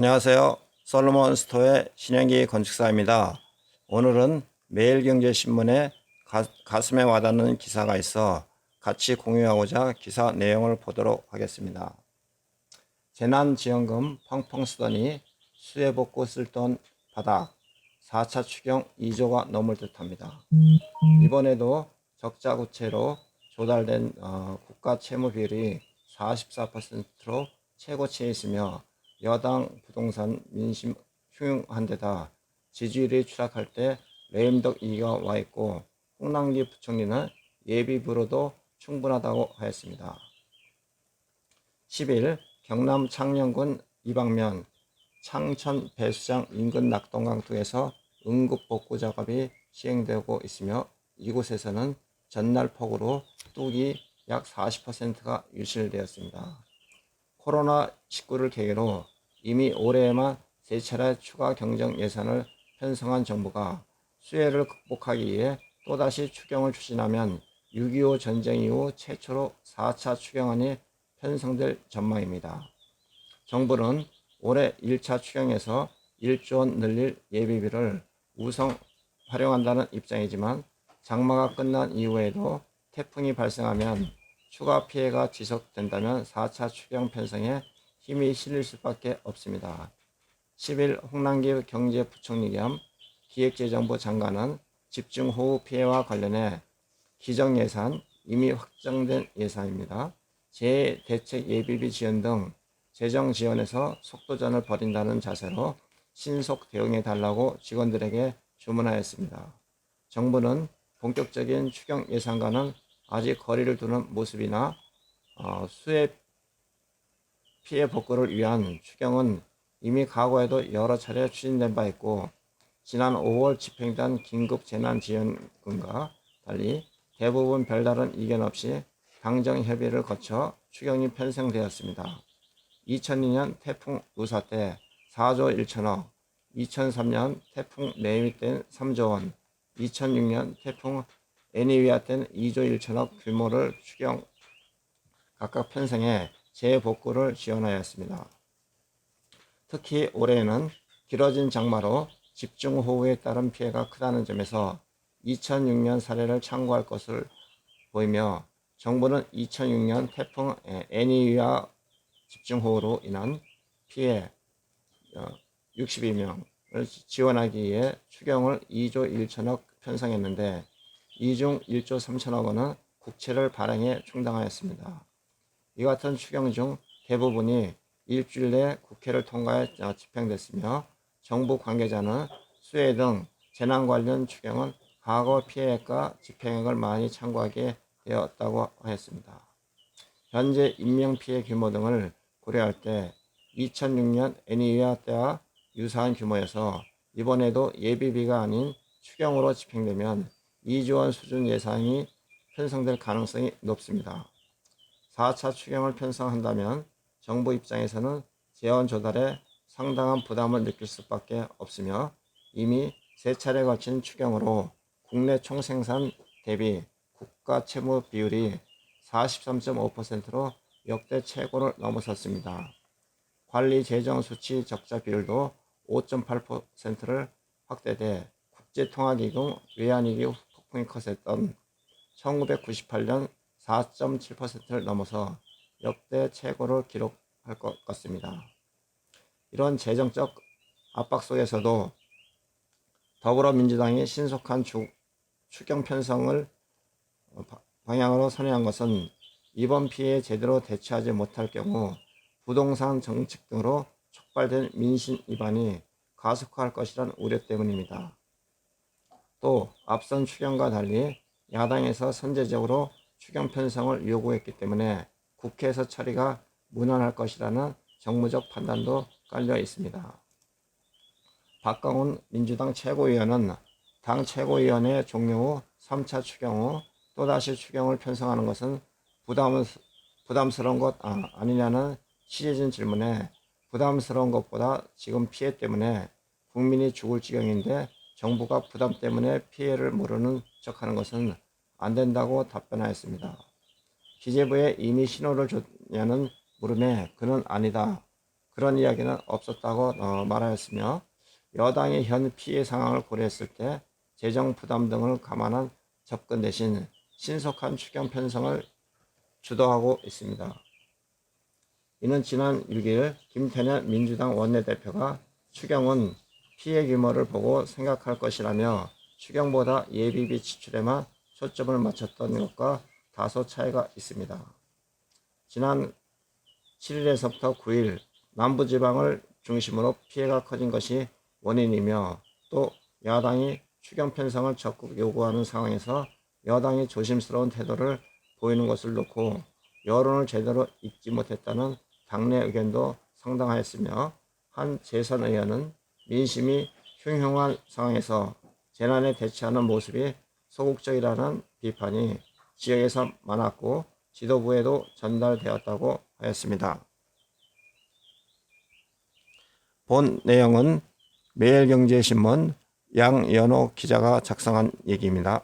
안녕하세요. 솔로몬 스토어의 신영기 건축사입니다. 오늘은 매일경제신문에 가슴에 와닿는 기사가 있어 같이 공유하고자 기사 내용을 보도록 하겠습니다. 재난지원금 펑펑 쓰더니 수해복구 쓸 돈 바닥, 4차 추경 2조가 넘을 듯합니다. 이번에도 적자구체로 조달된 국가 채무 비율이 44%로 최고치에 있으며 여당 부동산 민심 흉흉한 데다 지지율이 추락할 때 레임덕 2기가 와 있고 홍남기 부총리는 예비비로도 충분하다고 하였습니다. 10일 경남 창녕군 이방면 창천 배수장 인근 낙동강둑에서 응급복구 작업이 시행되고 있으며 이곳에서는 전날 폭우로 뚝이 약 40%가 유실되었습니다. 코로나19를 계기로 이미 올해에만 3차례 추가 경정 예산을 편성한 정부가 수해를 극복하기 위해 또다시 추경을 추진하면 6.25 전쟁 이후 최초로 4차 추경안이 편성될 전망입니다. 정부는 올해 1차 추경에서 1조 원 늘릴 예비비를 우선 활용한다는 입장이지만 장마가 끝난 이후에도 태풍이 발생하면 추가 피해가 지속된다면 4차 추경 편성에 힘이 실릴 수밖에 없습니다. 10일 홍남기 경제부총리 겸 기획재정부 장관은 집중호우 피해와 관련해 기정예산, 이미 확정된 예산입니다. 재해대책 예비비 지원 등 재정 지원에서 속도전을 벌인다는 자세로 신속 대응해달라고 직원들에게 주문하였습니다. 정부는 본격적인 추경 예산과는 아직 거리를 두는 모습이나 수해 피해 복구를 위한 추경은 이미 과거에도 여러 차례 추진된 바 있고 지난 5월 집행된 긴급재난지원금과 달리 대부분 별다른 이견 없이 당정 협의를 거쳐 추경이 편성되었습니다. 2002년 태풍 루사 때 4조 1천억, 2003년 태풍 레이미 때 3조 원, 2006년 태풍 애니위아 때 2조 1천억 규모를 추경 각각 편성해 재복구를 지원하였습니다. 특히 올해는 길어진 장마로 집중호우에 따른 피해가 크다는 점에서 2006년 사례를 참고할 것을 보이며 정부는 2006년 태풍 애니위아 집중호우로 인한 피해 62명을 지원하기 위해 추경을 2조 1천억 편성했는데 이 중 1조 3천억 원은 국채를 발행해 충당하였습니다. 이 같은 추경 중 대부분이 일주일 내 국회를 통과해 집행됐으며 정부 관계자는 수해 등 재난 관련 추경은 과거 피해액과 집행액을 많이 참고하게 되었다고 하였습니다. 현재 인명피해 규모 등을 고려할 때 2006년 애니위아 때와 유사한 규모여서 이번에도 예비비가 아닌 추경으로 집행되면 2조 원 수준 예산이 편성될 가능성이 높습니다. 4차 추경을 편성한다면 정부 입장에서는 재원 조달에 상당한 부담을 느낄 수밖에 없으며 이미 3차례 걸친 추경으로 국내 총생산 대비 국가 채무 비율이 43.5%로 역대 최고를 넘어섰습니다. 관리 재정 수치 적자 비율도 5.8%를 확대돼 국제통화기금 외환위기 폭풍이 커졌던 1998년 4.7%를 넘어서 역대 최고를 기록할 것 같습니다. 이런 재정적 압박 속에서도 더불어민주당이 신속한 추경 편성을 방향으로 선회한 것은 이번 피해에 제대로 대처하지 못할 경우 부동산 정책 등으로 촉발된 민심 위반이 가속화할 것이란 우려 때문입니다. 또 앞선 추경과 달리 야당에서 선제적으로 추경 편성을 요구했기 때문에 국회에서 처리가 무난할 것이라는 정무적 판단도 깔려 있습니다. 박광훈 민주당 최고위원은 당 최고위원회 종료 후 3차 추경 후 또다시 추경을 편성하는 것은 부담스러운 것 아니냐는 취재진 질문에 부담스러운 것보다 지금 피해 때문에 국민이 죽을 지경인데 정부가 부담 때문에 피해를 모르는 척하는 것은 안 된다고 답변하였습니다. 기재부에 이미 신호를 줬냐는 물음에 그는 아니다. 그런 이야기는 없었다고 말하였으며 여당이 현 피해 상황을 고려했을 때 재정 부담 등을 감안한 접근 대신 신속한 추경 편성을 주도하고 있습니다. 이는 지난 6일 김태년 민주당 원내대표가 추경은 피해 규모를 보고 생각할 것이라며 추경보다 예비비 지출에만 초점을 맞췄던 것과 다소 차이가 있습니다. 지난 7일에서부터 9일 남부지방을 중심으로 피해가 커진 것이 원인이며 또 야당이 추경 편성을 적극 요구하는 상황에서 여당이 조심스러운 태도를 보이는 것을 놓고 여론을 제대로 읽지 못했다는 당내 의견도 상당하였으며 한 재선 의원은 민심이 흉흉한 상황에서 재난에 대처하는 모습이 소극적이라는 비판이 지역에서 많았고 지도부에도 전달되었다고 하였습니다. 본 내용은 매일경제신문 양연호 기자가 작성한 얘기입니다.